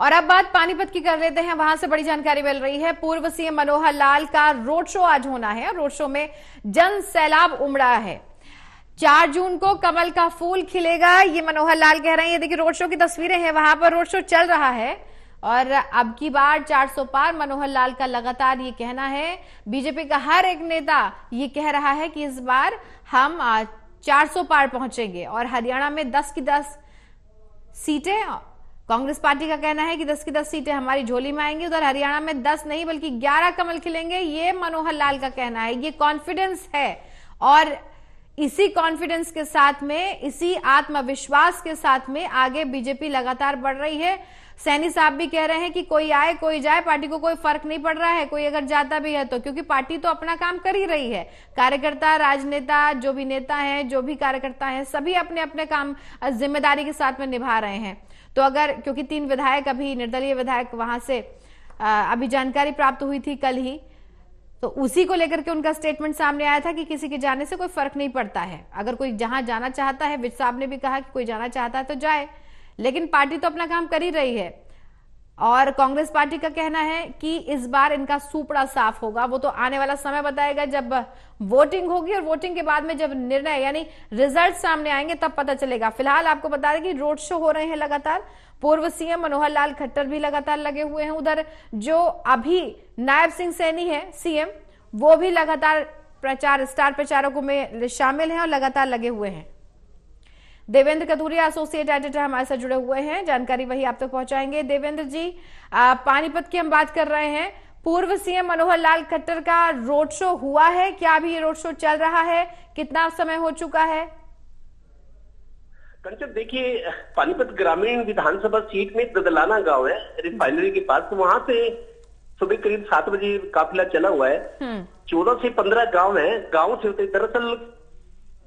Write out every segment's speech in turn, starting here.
और अब बात पानीपत की कर लेते हैं। वहां से बड़ी जानकारी मिल रही है। पूर्व सीएम मनोहर लाल का रोड शो आज होना है। रोड शो में जन सैलाब उमड़ा है। 4 जून को कमल का फूल खिलेगा, ये मनोहर लाल कह रहे हैं। ये देखिए रोड शो की तस्वीरें हैं, वहां पर रोड शो चल रहा है। और अब की बार 400 पार मनोहर लाल का लगातार ये कहना है। बीजेपी का हर एक नेता ये कह रहा है कि इस बार हम 400 पार पहुंचेंगे। और हरियाणा में 10 की 10 सीटें, कांग्रेस पार्टी का कहना है कि 10 की 10 सीटें हमारी झोली में आएंगी। उधर हरियाणा में 10 नहीं बल्कि 11 कमल खिलेंगे, ये मनोहर लाल का कहना है। ये कॉन्फिडेंस है और इसी कॉन्फिडेंस के साथ में, इसी आत्मविश्वास के साथ में आगे बीजेपी लगातार बढ़ रही है। सैनी साहब भी कह रहे हैं कि कोई आए कोई जाए, पार्टी को कोई फर्क नहीं पड़ रहा है, कोई अगर जाता भी है तो, क्योंकि पार्टी तो अपना काम कर ही रही है। कार्यकर्ता, राजनेता, जो भी नेता हैं, जो भी कार्यकर्ता हैं, सभी अपने अपने काम जिम्मेदारी के साथ में निभा रहे हैं। तो अगर, क्योंकि 3 विधायक, अभी निर्दलीय विधायक वहां से अभी जानकारी प्राप्त हुई थी कल ही, तो उसी को लेकर के उनका स्टेटमेंट सामने आया था कि किसी के जाने से कोई फर्क नहीं पड़ता है। अगर कोई जहां जाना चाहता है, विज साहब ने भी कहा कि कोई जाना चाहता है तो जाए, लेकिन पार्टी तो अपना काम कर ही रही है। और कांग्रेस पार्टी का कहना है कि इस बार इनका सूपड़ा साफ होगा। वो तो आने वाला समय बताएगा, जब वोटिंग होगी और वोटिंग के बाद में जब निर्णय यानी रिजल्ट सामने आएंगे तब पता चलेगा। फिलहाल आपको बता दें कि रोड शो हो रहे हैं लगातार। पूर्व सीएम मनोहर लाल खट्टर भी लगातार लगे हुए हैं। उधर जो अभी नायब सिंह सैनी है सीएम, वो भी लगातार प्रचार, स्टार प्रचारकों में शामिल हैं और लगातार लगे हुए हैं। देवेंद्र कतूरिया एसोसिएट एडिटर हमारे साथ जुड़े हुए हैं, जानकारी वही आप तक पहुंचाएंगे। देवेंद्र जी, पानीपत की हम बात कर रहे हैं। पूर्व सीएम मनोहर लाल खट्टर का रोड शो हुआ है, क्या अभी ये रोड शो चल रहा है, कितना समय हो चुका है? कंचन, देखिए पानीपत ग्रामीण विधानसभा सीट में ददलाना गांव है, रिफाइनरी के पास। तो वहां से सुबह करीब 7 बजे काफिला चला हुआ है। 14 से 15 गांव है। गांव से होते, दरअसल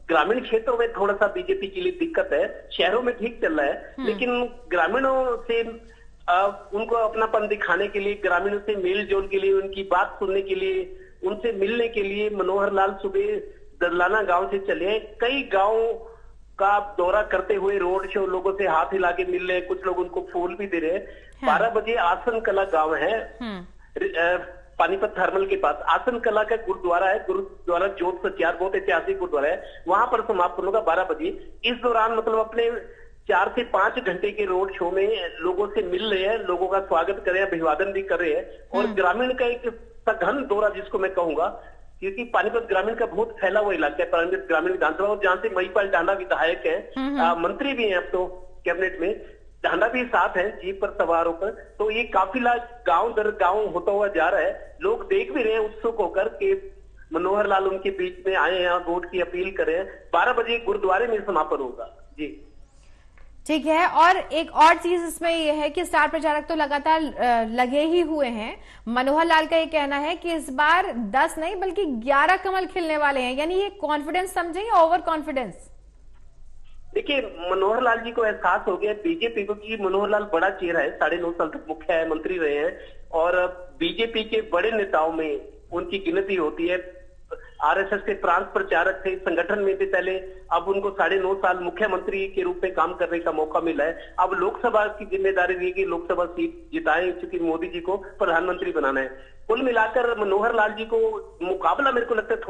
ग्रामीण क्षेत्रों में थोड़ा सा बीजेपी के लिए दिक्कत है। शहरों में ठीक चल रहा है, लेकिन ग्रामीणों से उनको अपनापन दिखाने के लिए, ग्रामीणों से मेल जोल के लिए, उनकी बात सुनने के लिए, उनसे मिलने के लिए मनोहर लाल सुबह ददलाना गांव से चले। कई गांव का दौरा करते हुए रोड शो, लोगों से हाथ हिला के मिल रहे, कुछ लोग उनको फूल भी दे रहे हैं। 12 बजे आसन कला गांव है, पानीपत थर्मल के पास। आसन कला का गुरुद्वारा है, गुरुद्वारा जोत सचियार, बहुत ऐतिहासिक गुरुद्वारा है। वहां पर समापन होगा 12 बजे। इस दौरान मतलब अपने 4 से 5 घंटे के रोड शो में लोगों से मिल रहे हैं, लोगों का स्वागत कर रहे हैं, अभिवादन भी कर रहे हैं। और ग्रामीण का एक सघन दौरा जिसको मैं कहूंगा, क्योंकि पानीपत ग्रामीण का बहुत फैला हुआ इलाका है, पानीपत ग्रामीण विधानसभा, और जहां से महिपाल टांडा विधायक है, मंत्री भी है अब तो कैबिनेट में, टांडा भी साथ है जीप पर सवार होकर। तो ये काफिला गांव दर गांव होता हुआ जा रहा है। लोग देख भी रहे हैं उत्सुक होकर कि मनोहर लाल उनके बीच में आए हैं, वोट की अपील करें। 12 बजे गुरुद्वारे में समापन होगा। जी ठीक है। और एक और चीज इसमें यह है कि स्टार प्रचारक तो लगातार लगे ही हुए हैं। मनोहर लाल का ये कहना है कि इस बार 10 नहीं बल्कि 11 कमल खिलने वाले हैं, यानी ये कॉन्फिडेंस समझे या ओवर कॉन्फिडेंस? देखिए, मनोहर लाल जी को एहसास हो गया बीजेपी को कि मनोहर लाल बड़ा चेहरा है, 9.5 साल तक मुख्यमंत्री रहे हैं और बीजेपी के बड़े नेताओं में उनकी गिनती होती है। आरएसएस के प्रांत प्रचारक थे, संगठन में थे पहले, अब उनको 9.5 साल मुख्यमंत्री के रूप में काम करने का मौका मिला है। अब लोकसभा की जिम्मेदारी रही कि लोकसभा सीट जिताएं, क्योंकि मोदी जी को प्रधानमंत्री बनाना है। कुल मिलाकर मनोहर लाल जी को मुकाबला, मेरे को लगता है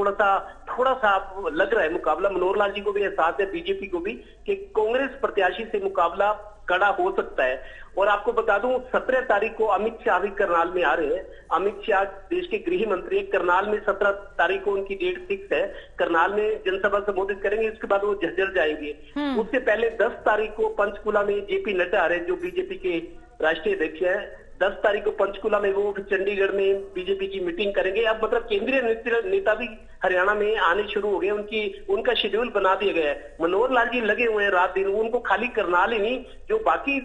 थोड़ा सा लग रहा है मुकाबला। मनोहर लाल जी को भी एहसास है, बीजेपी को भी, कि कांग्रेस प्रत्याशी से मुकाबला कड़ा हो सकता है। और आपको बता दूं, 17 तारीख को अमित शाह भी करनाल में आ रहे हैं। अमित शाह देश के गृह मंत्री, करनाल में 17 तारीख को उनकी डेट फिक्स है। करनाल में जनसभा संबोधित करेंगे, इसके बाद वो झज्जर जाएंगे। उससे पहले 10 तारीख को पंचकुला में जेपी नड्डा आ रहे हैं, जो बीजेपी के राष्ट्रीय अध्यक्ष है। 10 तारीख को पंचकुला में वो, फिर चंडीगढ़ में बीजेपी की मीटिंग करेंगे। अब मतलब केंद्रीय नेता भी हरियाणा में आने शुरू हो गए, उनका शेड्यूल बना दिया गया है। मनोहर लाल जी लगे हुए हैं रात दिन, उनको खाली करनाल ही नहीं, जो बाकी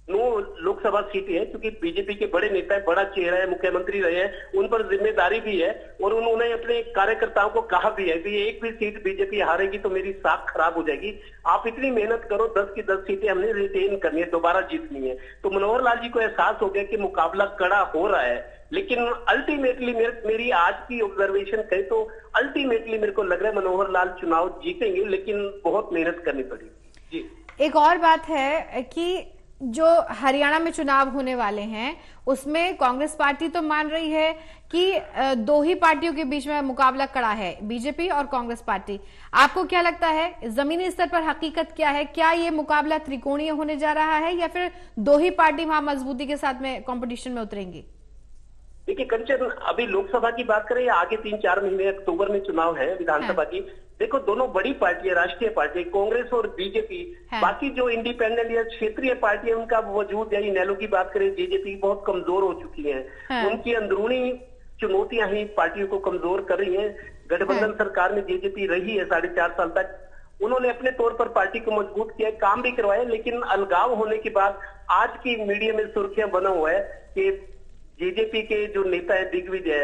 9 लोकसभा सीटें हैं, क्योंकि बीजेपी के बड़े नेता है, बड़ा चेहरा है, मुख्यमंत्री रहे हैं, उन पर जिम्मेदारी भी है। और उन्होंने अपने कार्यकर्ताओं को कहा भी है कि एक भी सीट बीजेपी हारेगी तो मेरी साख खराब हो जाएगी, आप इतनी मेहनत करो, 10 की 10 सीटें हमने रिटेन करनी है, दोबारा जीतनी है। तो मनोहर लाल जी को एहसास हो गया कि मुकाबला कड़ा हो रहा है। लेकिन अल्टीमेटली मेरी आज की ऑब्जर्वेशन कहे तो अल्टीमेटली मेरे को लग रहा है मनोहर लाल चुनाव जीतेंगे, लेकिन बहुत मेहनत करनी पड़ेगी। जी, एक और बात है कि जो हरियाणा में चुनाव होने वाले हैं उसमें कांग्रेस पार्टी तो मान रही है कि दो ही पार्टियों के बीच में मुकाबला कड़ा है, बीजेपी और कांग्रेस पार्टी। आपको क्या लगता है जमीनी स्तर पर हकीकत क्या है? क्या ये मुकाबला त्रिकोणीय होने जा रहा है या फिर दो ही पार्टी वहां मजबूती के साथ में कंपटीशन में उतरेंगी? देखिए कंचन, अभी लोकसभा की बात करें, आगे 3-4 महीने अक्टूबर में चुनाव है विधानसभा की। देखो दोनों बड़ी पार्टी है, राष्ट्रीय पार्टी, कांग्रेस और बीजेपी। बाकी जो इंडिपेंडेंट या क्षेत्रीय पार्टी है उनका वजूद, या इनेलो की बात करें, जेजेपी बहुत कमजोर हो चुकी है। उनकी अंदरूनी चुनौतियां ही पार्टियों को कमजोर कर रही है। गठबंधन सरकार में जेजेपी रही है 4.5 साल तक। उन्होंने अपने तौर पर पार्टी को मजबूत किया, काम भी करवाया, लेकिन अलगाव होने के बाद आज की मीडिया में सुर्खियां बना हुआ है कि जेजेपी के जो नेता है दिग्विजय,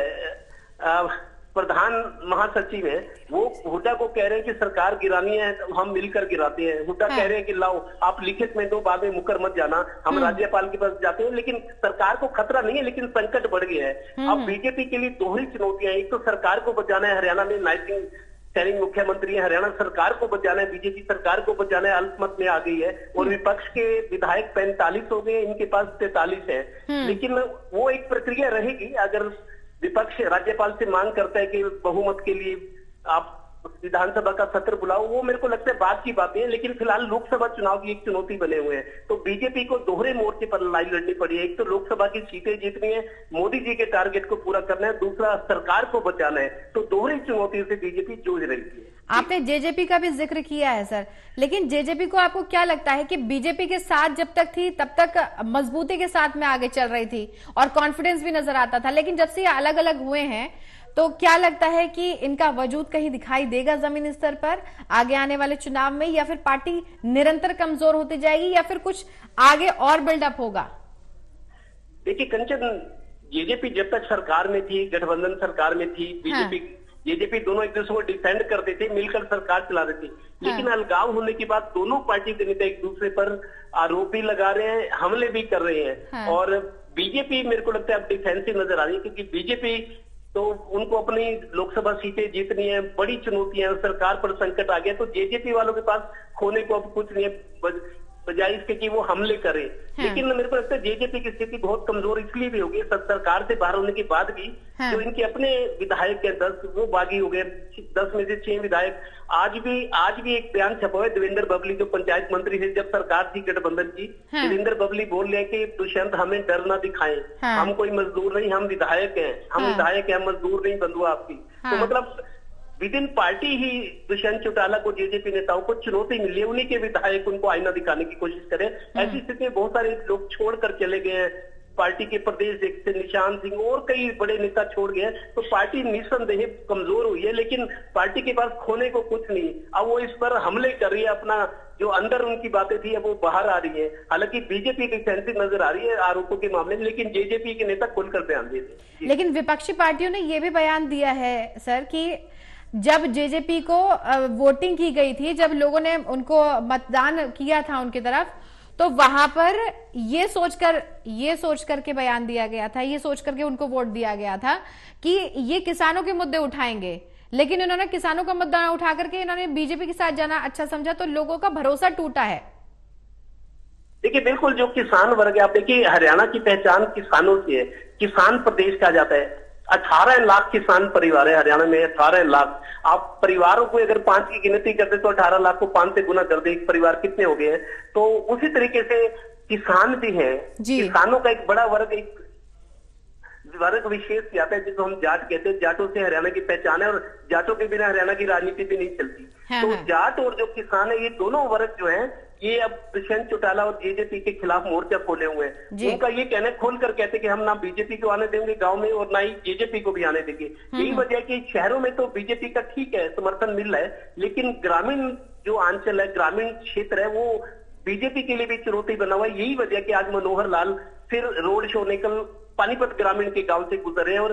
प्रधान महासचिव है, वो हुड्डा को कह रहे हैं कि सरकार गिरानी है तो हम मिलकर गिराते हैं। हुड्डा कह रहे हैं कि लाओ आप लिखित में दो, बाद में मुकर मत जाना, हम राज्यपाल के पास जाते हैं। लेकिन सरकार को खतरा नहीं है, लेकिन संकट बढ़ गया है। अब बीजेपी के लिए दो ही चुनौतियां, एक तो सरकार को बचाना है, हरियाणा में नाइटिंग सैनिक मुख्यमंत्री है, हरियाणा सरकार को बचाना है, बीजेपी सरकार को बचाना है, अल्पमत में आ गई है। और विपक्ष के विधायक 45 हो गए, इनके पास 43 है। लेकिन वो एक प्रक्रिया रहेगी। अगर विपक्ष राज्यपाल से मांग करता है कि बहुमत के लिए आप विधानसभा का सत्र बुलाओ, वो मेरे को लगता है बात की बातें हैं। लेकिन फिलहाल लोकसभा चुनाव की एक चुनौती बने हुए हैं, तो बीजेपी को दोहरे मोर्चे पर लड़ाई लड़नी पड़ी है। एक तो लोकसभा की सीटें जीतनी है, मोदी जी के टारगेट को पूरा करना है, दूसरा सरकार को बचाना है। तो दोहरी चुनौतियों से बीजेपी जूझ रही है। आपने जेजेपी का भी जिक्र किया है सर, लेकिन जेजेपी को आपको क्या लगता है कि बीजेपी के साथ जब तक थी तब तक मजबूती के साथ में आगे चल रही थी और कॉन्फिडेंस भी नजर आता था, लेकिन जब से ये अलग अलग हुए हैं तो क्या लगता है कि इनका वजूद कहीं दिखाई देगा जमीनी स्तर पर आगे आने वाले चुनाव में, या फिर पार्टी निरंतर कमजोर होती जाएगी, या फिर कुछ आगे और बिल्डअप होगा? देखिए कंचन, जेजेपी जब तक सरकार में थी, गठबंधन सरकार में थी, बीजेपी जेजेपी दोनों एक दूसरे को डिफेंड करते थे, मिलकर सरकार चला रहे थे। लेकिन अलगाव होने के बाद दोनों पार्टी के नेता एक दूसरे पर आरोप भी लगा रहे हैं, हमले भी कर रहे हैं। और बीजेपी मेरे को लगता है अब डिफेंसिव नजर आ रही है, क्योंकि बीजेपी तो उनको अपनी लोकसभा सीटें जीतनी है, बड़ी चुनौतियां, सरकार पर संकट आ गया। तो जेजेपी वालों के पास खोने को अब कुछ नहीं है, बजाय इसके कि वो हमले करें। लेकिन मेरे को लगता है जेजेपी की स्थिति बहुत कमजोर इसलिए भी होगी, सरकार से बाहर होने के बाद भी जो इनके अपने विधायक है 10, वो बागी हो गए। 10 में से 6 विधायक आज भी एक बयान छपा हुआ है, देवेंद्र बबली जो पंचायत मंत्री थे जब सरकार थी गठबंधन की, देवेंद्र बबली बोल रहे हैं कि दुष्यंत हमें डर ना दिखाएं, हम कोई मजदूर नहीं, हम विधायक हैं, हम मजदूर नहीं, बंधुआ आपकी। तो मतलब विद इन पार्टी ही दुष्यंत चौटाला को, जेजेपी नेताओं को चुनौती मिली है, उन्हीं के विधायक उनको आईना दिखाने की कोशिश करें। ऐसी स्थिति में बहुत सारे लोग छोड़कर चले गए हैं, पार्टी के प्रदेश अध्यक्ष निशांत सिंह और कई बड़े नेता छोड़ गए। तो पार्टी निस्संदेह कमजोर हुई है, लेकिन पार्टी के पास खोने को कुछ नहीं। अब वो इस पर हमले कर रही है, अपना जो अंदर उनकी बातें थी अब वो बाहर आ रही है। हालांकि बीजेपी डिफेंसिव नजर आ रही है आरोपों के मामले में, लेकिन जेजेपी के नेता खुलकर बयान दे रहे। लेकिन विपक्षी पार्टियों ने यह भी बयान दिया है सर कि जब जेजेपी को वोटिंग की गई थी, जब लोगों ने उनको मतदान किया था उनकी तरफ, तो वहां पर ये सोचकर के बयान दिया गया था, ये सोच करके उनको वोट दिया गया था कि ये किसानों के मुद्दे उठाएंगे। लेकिन इन्होंने किसानों का मुद्दा उठा करके इन्होंने बीजेपी के साथ जाना अच्छा समझा, तो लोगों का भरोसा टूटा है। देखिए बिल्कुल, जो किसान वर्ग है, आप देखिए हरियाणा की पहचान किसानों से है, किसान प्रदेश कहा जाता है। 18 लाख किसान परिवार है हरियाणा में, 18 लाख। आप परिवारों को अगर 5 की गिनती करते तो 18 लाख को 5 से गुना कर दे, एक परिवार कितने हो गए हैं। तो उसी तरीके से किसान भी है, किसानों का एक बड़ा वर्ग, एक वर्ग विशेष जाता है जिसको हम जाट कहते हैं। जाटों से हरियाणा की पहचान है, और जाटों के बिना हरियाणा की राजनीति भी नहीं चलती। तो जाट और जो किसान है, ये दोनों वर्ग जो है, ये अब दुष्यंत चौटाला और जेजेपी के खिलाफ मोर्चा खोले हुए हैं। उनका ये कहना है, खोल कर कहते कि हम ना बीजेपी को आने देंगे गांव में, और ना ही जेजेपी को भी आने देंगे। यही वजह कि शहरों में तो बीजेपी का ठीक है, समर्थन मिल रहा है, लेकिन ग्रामीण जो अंचल है, ग्रामीण क्षेत्र है, वो बीजेपी के लिए भी चुनौती बना हुआ है। यही वजह कि आज मनोहर लाल फिर रोड शो निकल पानीपत ग्रामीण के गांव से गुजरे, और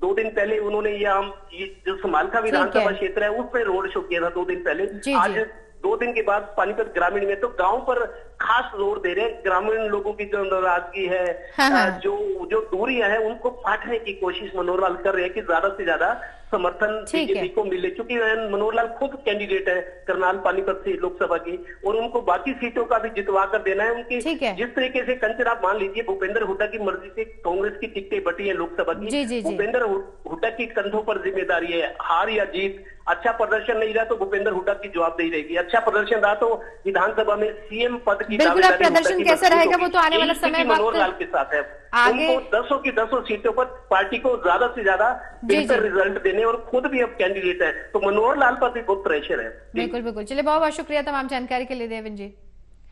2 दिन पहले उन्होंने ये जो समालखा विधानसभा क्षेत्र है उसमें रोड शो किया था 2 दिन पहले। आज 2 दिन के बाद पानीपत ग्रामीण में, तो गांव पर खास जोर दे रहे हैं। ग्रामीण लोगों की जो नाराजगी है, हाँ। जो दूरियां हैं, उनको पाटने की कोशिश मनोहर लाल कर रहे हैं कि ज्यादा से ज्यादा समर्थन बीजेपी को मिले। क्योंकि मनोहर लाल खुद कैंडिडेट है करनाल पानीपत से लोकसभा की, और उनको बाकी सीटों का भी जितवा कर देना है। उनकी जिस तरीके से कंचन, आप मान लीजिए भूपेंद्र हुड्डा की मर्जी से कांग्रेस की टिकटें बटी है लोकसभा की, भूपेंद्र हुड्डा की कंधों पर जिम्मेदारी है, हार या जीत। अच्छा प्रदर्शन नहीं रहा तो भूपेंद्र हुड्डा की जवाबदेही रहेगी, अच्छा प्रदर्शन रहा तो विधानसभा में सीएम पद की बिल्कुल। प्रदर्शन कैसा रहेगा वो तो आने वाला समय मनोहर लाल के साथ है। उनको 10 की 10 सीटों पर पार्टी को ज्यादा से ज्यादा बेहतर रिजल्ट देने, और खुद भी अब कैंडिडेट है, तो मनोहर लाल पर भी बहुत प्रेशर है। बिल्कुल बिल्कुल। चलिए, बहुत बहुत शुक्रिया तमाम जानकारी के लिए देवेंद्र जी।